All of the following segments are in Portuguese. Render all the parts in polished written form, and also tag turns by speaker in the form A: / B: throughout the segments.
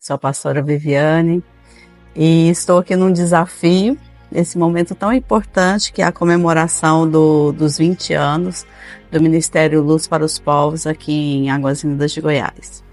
A: Sou a pastora Viviane e estou aqui num desafio, nesse momento tão importante que é a comemoração dos 20 anos do Ministério Luz para os Povos aqui em Águas Lindas de Goiás.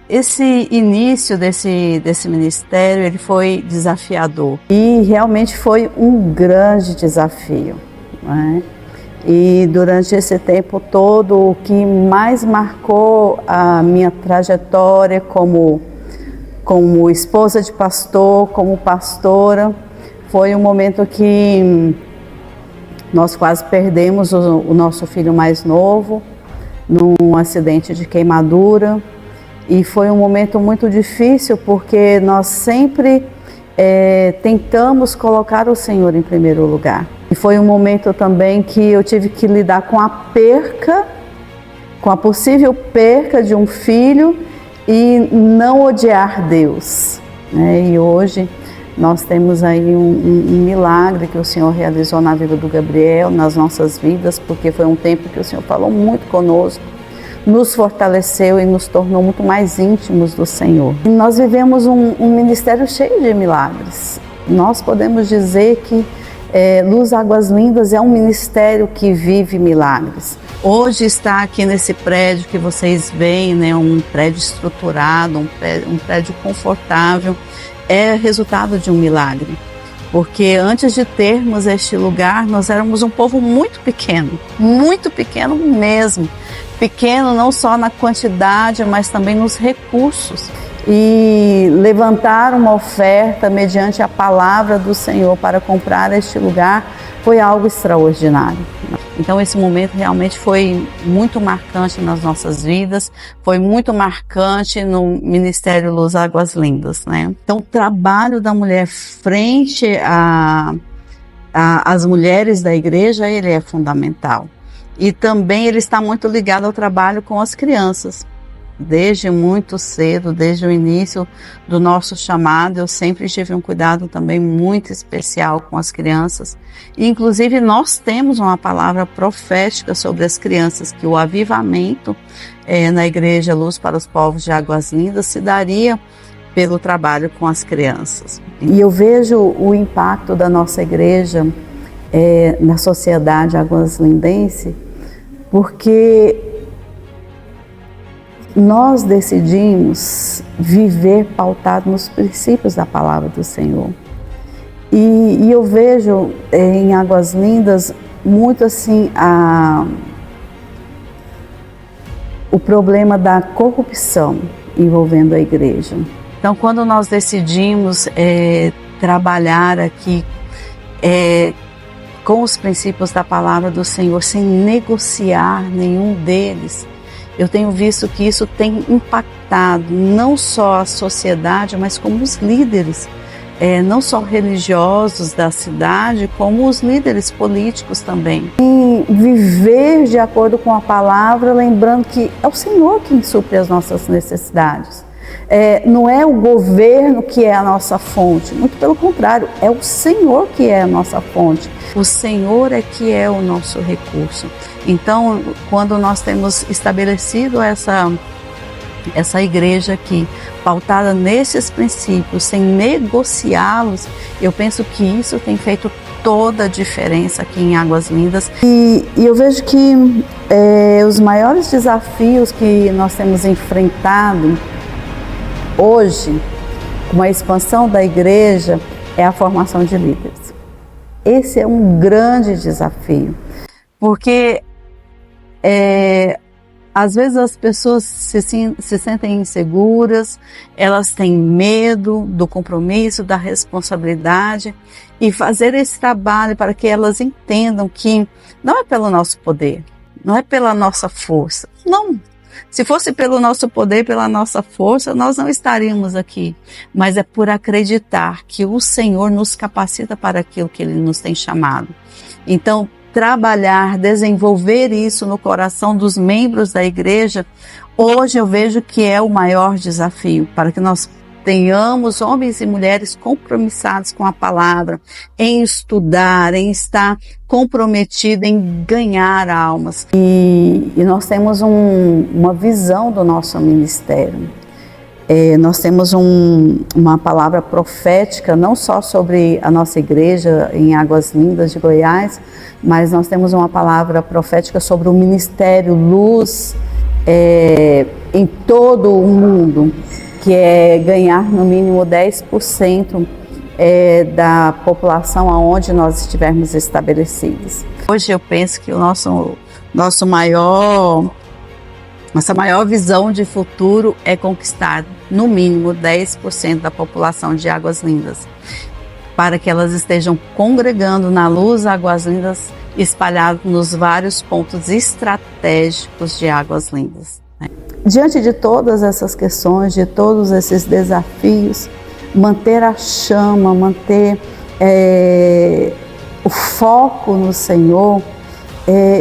A: Esse início desse ministério ele foi desafiador e realmente foi um grande desafio, né? E durante esse tempo todo, o que mais marcou a minha trajetória como esposa de pastor, como pastora, foi um momento que nós quase perdemos o nosso filho mais novo num acidente de queimadura. E foi um momento muito difícil porque nós sempre tentamos colocar o Senhor em primeiro lugar. E foi um momento também que eu tive que lidar com a possível perca de um filho e não odiar Deus, né? E hoje nós temos aí um milagre que o Senhor realizou na vida do Gabriel, nas nossas vidas, porque foi um tempo que o Senhor falou muito conosco, nos fortaleceu e nos tornou muito mais íntimos do Senhor. E nós vivemos um ministério cheio de milagres. Nós podemos dizer que Luz Águas Lindas é um ministério que vive milagres. Hoje está aqui nesse prédio que vocês veem, né, um prédio estruturado, um prédio confortável, é resultado de um milagre. Porque antes de termos este lugar, nós éramos um povo muito pequeno mesmo. Pequeno não só na quantidade, mas também nos recursos. E levantar uma oferta mediante a palavra do Senhor para comprar este lugar foi algo extraordinário. Então esse momento realmente foi muito marcante nas nossas vidas, foi muito marcante no Ministério Luz Águas Lindas, né? Então o trabalho da mulher frente às mulheres da igreja, ele é fundamental. E também ele está muito ligado ao trabalho com as crianças. Desde muito cedo, desde o início do nosso chamado, eu sempre tive um cuidado também muito especial com as crianças. E, inclusive, nós temos uma palavra profética sobre as crianças, que o avivamento na Igreja Luz para os Povos de Águas Lindas se daria pelo trabalho com as crianças. E eu vejo o impacto da nossa igreja na sociedade aguaslindense, porque nós decidimos viver pautado nos princípios da palavra do Senhor. E eu vejo em Águas Lindas muito assim o problema da corrupção envolvendo a igreja. Então, quando nós decidimos trabalhar aqui com os princípios da palavra do Senhor, sem negociar nenhum deles, eu tenho visto que isso tem impactado não só a sociedade, mas como os líderes, não só religiosos da cidade, como os líderes políticos também. E viver de acordo com a palavra, lembrando que é o Senhor quem supre as nossas necessidades. Não é o governo que é a nossa fonte, muito pelo contrário, é o Senhor que é a nossa fonte. O Senhor é que é o nosso recurso. Então, quando nós temos estabelecido essa igreja aqui, pautada nesses princípios, sem negociá-los, eu penso que isso tem feito toda a diferença aqui em Águas Lindas. E eu vejo que os maiores desafios que nós temos enfrentado hoje, com a expansão da igreja, é a formação de líderes. Esse é um grande desafio, porque às vezes as pessoas se sentem inseguras, elas têm medo do compromisso, da responsabilidade, e fazer esse trabalho para que elas entendam que não é pelo nosso poder, não é pela nossa força, não. Se fosse pelo nosso poder, pela nossa força, nós não estaríamos aqui. Mas é por acreditar que o Senhor nos capacita para aquilo que Ele nos tem chamado. Então, trabalhar, desenvolver isso no coração dos membros da igreja, hoje eu vejo que é o maior desafio, para que nós tenhamos homens e mulheres compromissados com a palavra, em estudar, em estar comprometido em ganhar almas. E nós temos uma visão do nosso ministério. Nós temos uma palavra profética, não só sobre a nossa igreja em Águas Lindas de Goiás, mas nós temos uma palavra profética sobre o ministério Luz em todo o mundo, que é ganhar no mínimo 10% da população aonde nós estivermos estabelecidos. Hoje eu penso que nossa maior visão de futuro é conquistar no mínimo 10% da população de Águas Lindas, para que elas estejam congregando na Luz Águas Lindas, espalhadas nos vários pontos estratégicos de Águas Lindas. Diante de todas essas questões, de todos esses desafios, manter a chama, manter o foco no Senhor,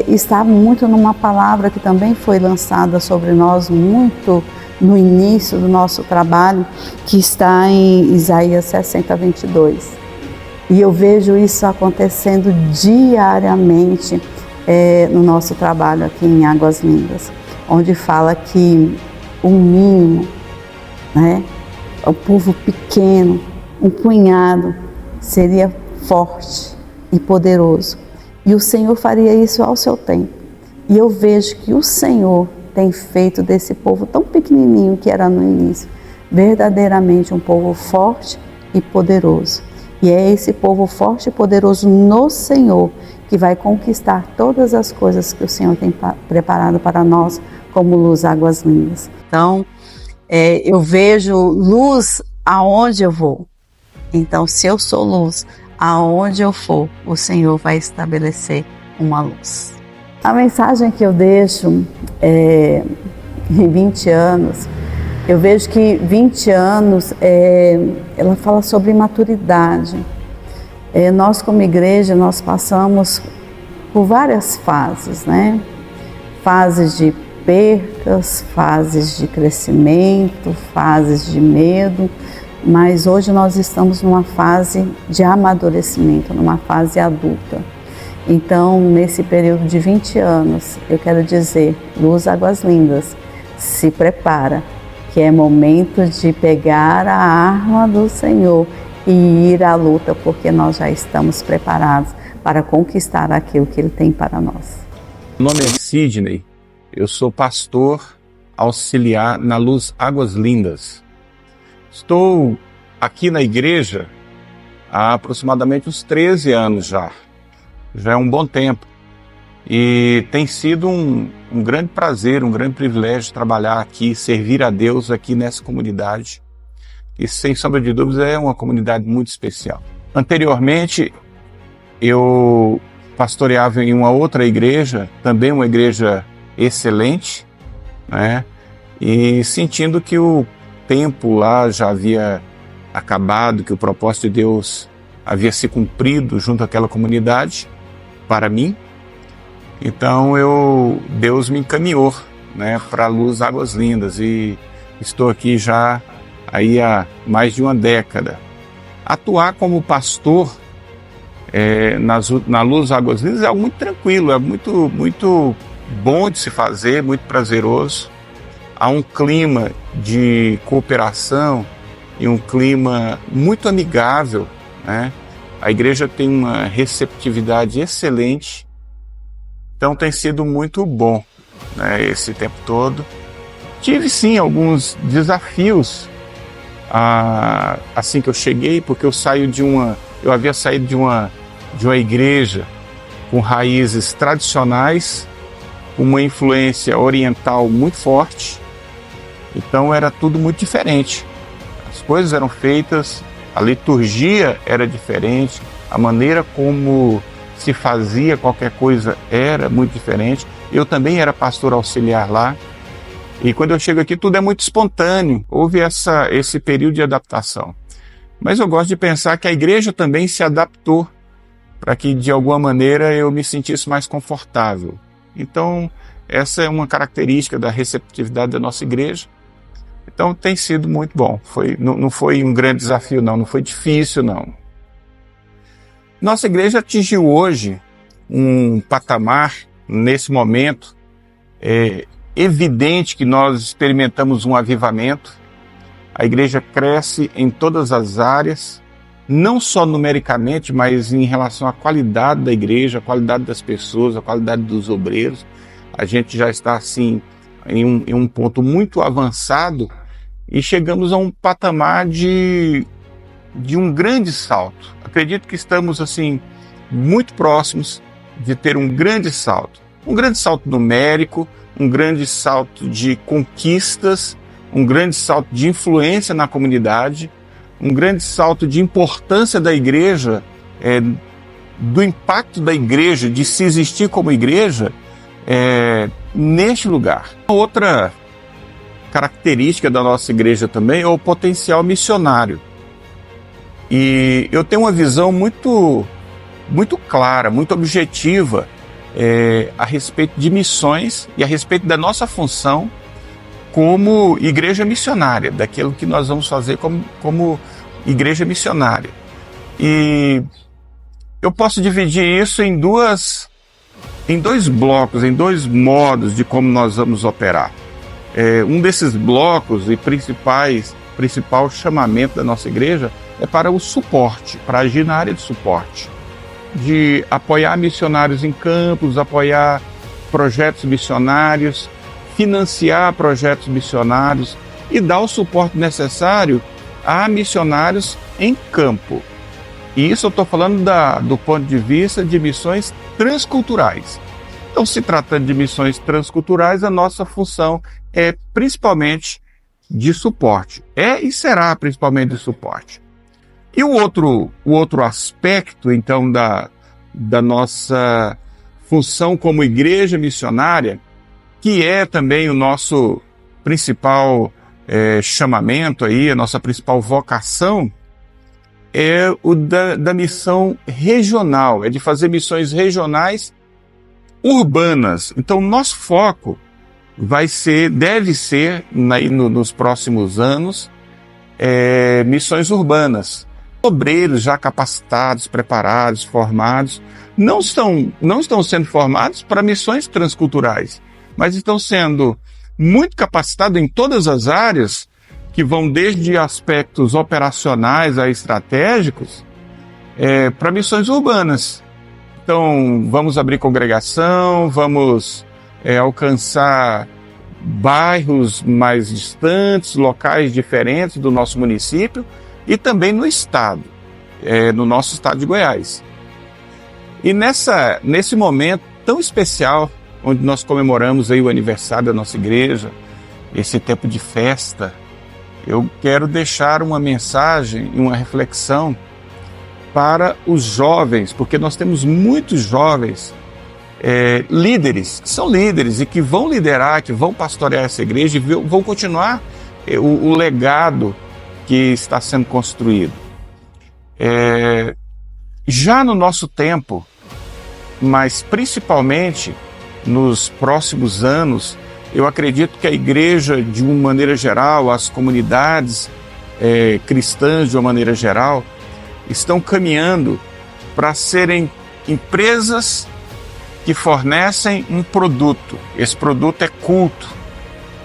A: está muito numa palavra que também foi lançada sobre nós muito no início do nosso trabalho, que está em Isaías 60, 22. E eu vejo isso acontecendo diariamente no nosso trabalho aqui em Águas Lindas, onde fala que o mínimo, o povo pequeno, um punhado, seria forte e poderoso. E o Senhor faria isso ao seu tempo. E eu vejo que o Senhor tem feito desse povo tão pequenininho que era no início, verdadeiramente um povo forte e poderoso. E é esse povo forte e poderoso no Senhor que vai conquistar todas as coisas que o Senhor tem preparado para nós como Luz Águas Lindas. Então, eu vejo luz aonde eu vou. Então, se eu sou luz, aonde eu for, o Senhor vai estabelecer uma luz. A mensagem que eu deixo em 20 anos, eu vejo que 20 anos, ela fala sobre maturidade. Nós como igreja, nós passamos por várias fases, Fases de percas, fases de crescimento, fases de medo, mas hoje nós estamos numa fase de amadurecimento, numa fase adulta. Então, nesse período de 20 anos, eu quero dizer, Luz Águas Lindas, se prepara, que é momento de pegar a arma do Senhor e ir à luta, porque nós já estamos preparados para conquistar aquilo que Ele tem para nós.
B: Meu nome é Sidney, eu sou pastor auxiliar na Luz Águas Lindas. Estou aqui na igreja há aproximadamente uns 13 anos já é um bom tempo. E tem sido um grande prazer, um grande privilégio trabalhar aqui, servir a Deus aqui nessa comunidade. E sem sombra de dúvidas é uma comunidade muito especial. Anteriormente, eu pastoreava em uma outra igreja, também uma igreja excelente, E sentindo que o tempo lá já havia acabado, que o propósito de Deus havia se cumprido junto àquela comunidade, para mim. Então Deus me encaminhou para a Luz Águas Lindas e estou aqui já aí há mais de uma década. Atuar como pastor na Luz Águas Lindas é algo muito tranquilo, é muito, muito bom de se fazer, muito prazeroso. Há um clima de cooperação e um clima muito amigável, A igreja tem uma receptividade excelente, então tem sido muito bom, esse tempo todo. Tive sim alguns desafios assim que eu cheguei, porque eu havia saído de uma igreja com raízes tradicionais, com uma influência oriental muito forte, então era tudo muito diferente. As coisas eram feitas, a liturgia era diferente, a maneira como se fazia qualquer coisa era muito diferente. Eu também era pastor auxiliar lá, e quando eu chego aqui tudo é muito espontâneo, houve esse período de adaptação. Mas eu gosto de pensar que a igreja também se adaptou para que de alguma maneira eu me sentisse mais confortável. Então essa é uma característica da receptividade da nossa igreja. Então tem sido muito bom. Não foi um grande desafio não foi difícil não. Nossa igreja atingiu hoje um patamar, nesse momento, evidente que nós experimentamos um avivamento. A igreja cresce em todas as áreas, não só numericamente, mas em relação à qualidade da igreja, a qualidade das pessoas, a qualidade dos obreiros. A gente já está, assim, em um ponto muito avançado e chegamos a um patamar de um grande salto. Acredito que estamos, assim, muito próximos de ter um grande salto numérico, um grande salto de conquistas, um grande salto de influência na comunidade, um grande salto de importância da igreja, do impacto da igreja, de se existir como igreja, neste lugar. Outra característica da nossa igreja também é o potencial missionário. E eu tenho uma visão muito clara, muito objetiva a respeito de missões e a respeito da nossa função como igreja missionária, daquilo que nós vamos fazer como igreja missionária. E eu posso dividir isso em dois blocos, em dois modos de como nós vamos operar. Um desses blocos e principal chamamento da nossa igreja é para o suporte, para agir na área de suporte, de apoiar missionários em campos, apoiar projetos missionários, financiar projetos missionários e dar o suporte necessário a missionários em campo. E isso eu estou falando do ponto de vista de missões transculturais. Então, se tratando de missões transculturais, a nossa função é principalmente de suporte. E será principalmente de suporte. E o outro aspecto, então, da nossa função como igreja missionária, que é também o nosso principal chamamento aí, a nossa principal vocação, é o da missão regional, é de fazer missões regionais urbanas. Então, nosso foco deve ser nos próximos anos, missões urbanas. Obreiros já capacitados, preparados, formados, não estão sendo formados para missões transculturais, mas estão sendo muito capacitados em todas as áreas, que vão desde aspectos operacionais a estratégicos, para missões urbanas. Então, vamos abrir congregação, vamos alcançar bairros mais distantes, locais diferentes do nosso município e também no estado, no nosso estado de Goiás. E nesse momento tão especial, onde nós comemoramos aí o aniversário da nossa igreja, esse tempo de festa, eu quero deixar uma mensagem e uma reflexão para os jovens, porque nós temos muitos jovens líderes, que são líderes e que vão liderar, que vão pastorear essa igreja e vão continuar o legado que está sendo construído. Já no nosso tempo, mas principalmente nos próximos anos, eu acredito que a igreja, de uma maneira geral, as comunidades cristãs, de uma maneira geral, estão caminhando para serem empresas que fornecem um produto. Esse produto é culto,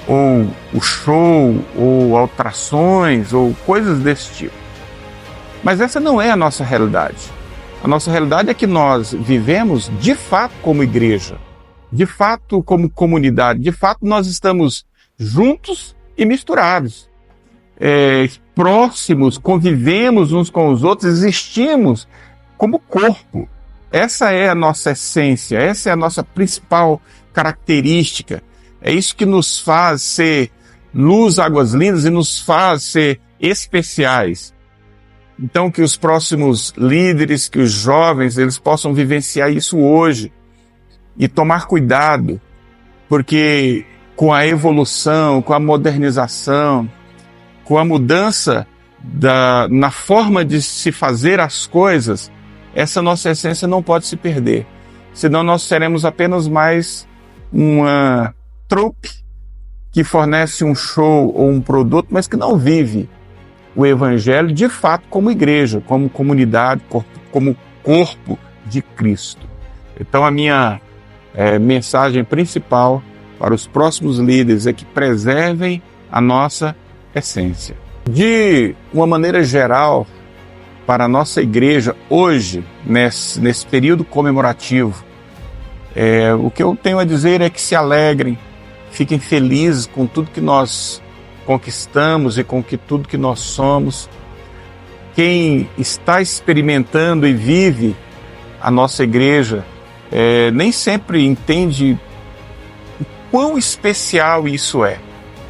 B: ou o show, ou atrações, ou coisas desse tipo. Mas essa não é a nossa realidade. A nossa realidade é que nós vivemos de fato como igreja, de fato como comunidade, de fato nós estamos juntos e misturados, próximos, convivemos uns com os outros, existimos como corpo. Essa é a nossa essência, essa é a nossa principal característica. É isso que nos faz ser luz, águas lindas e nos faz ser especiais. Então, que os próximos líderes, que os jovens, eles possam vivenciar isso hoje e tomar cuidado, porque com a evolução, com a modernização, com a mudança na forma de se fazer as coisas, essa nossa essência não pode se perder. Senão nós seremos apenas mais uma troupe que fornece um show ou um produto, mas que não vive o evangelho de fato como igreja, como comunidade, como corpo de Cristo. Então a minha mensagem principal para os próximos líderes é que preservem a nossa essência. De uma maneira geral, para a nossa igreja hoje, nesse período comemorativo, o que eu tenho a dizer é que se alegrem, fiquem felizes com tudo que nós conquistamos e com tudo que nós somos. Quem está experimentando e vive a nossa igreja nem sempre entende o quão especial isso é,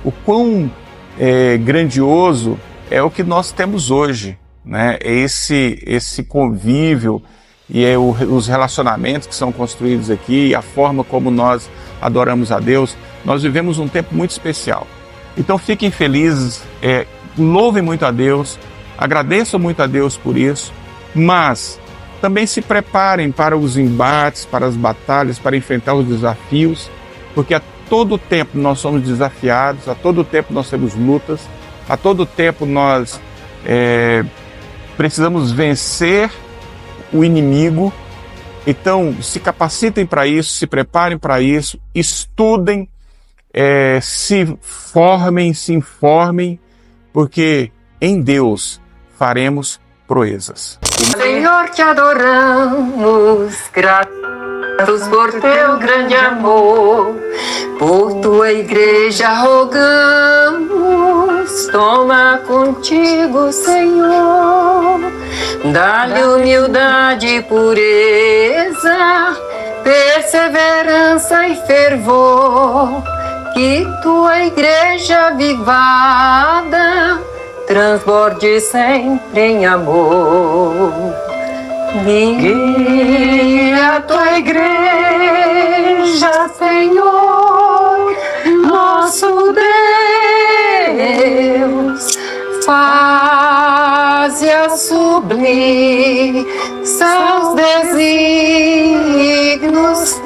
B: o quão grandioso é o que nós temos hoje, né? Esse convívio e os relacionamentos que são construídos aqui, a forma como nós adoramos a Deus. Nós vivemos um tempo muito especial. Então fiquem felizes, louvem muito a Deus, agradeçam muito a Deus por isso, mas também se preparem para os embates, para as batalhas, para enfrentar os desafios, porque a todo tempo nós somos desafiados, a todo tempo nós temos lutas, a todo tempo nós precisamos vencer o inimigo. Então se capacitem para isso, se preparem para isso, estudem, se formem, se informem, porque em Deus faremos proezas.
C: Senhor, te adoramos, gratos por teu grande amor, por tua igreja rogamos, toma contigo, Senhor, dá-lhe humildade e pureza, perseverança e fervor, que tua igreja avivada transborde sempre em amor. Guia a tua igreja, Senhor, nosso Deus, faze-a sublir seus desígnios.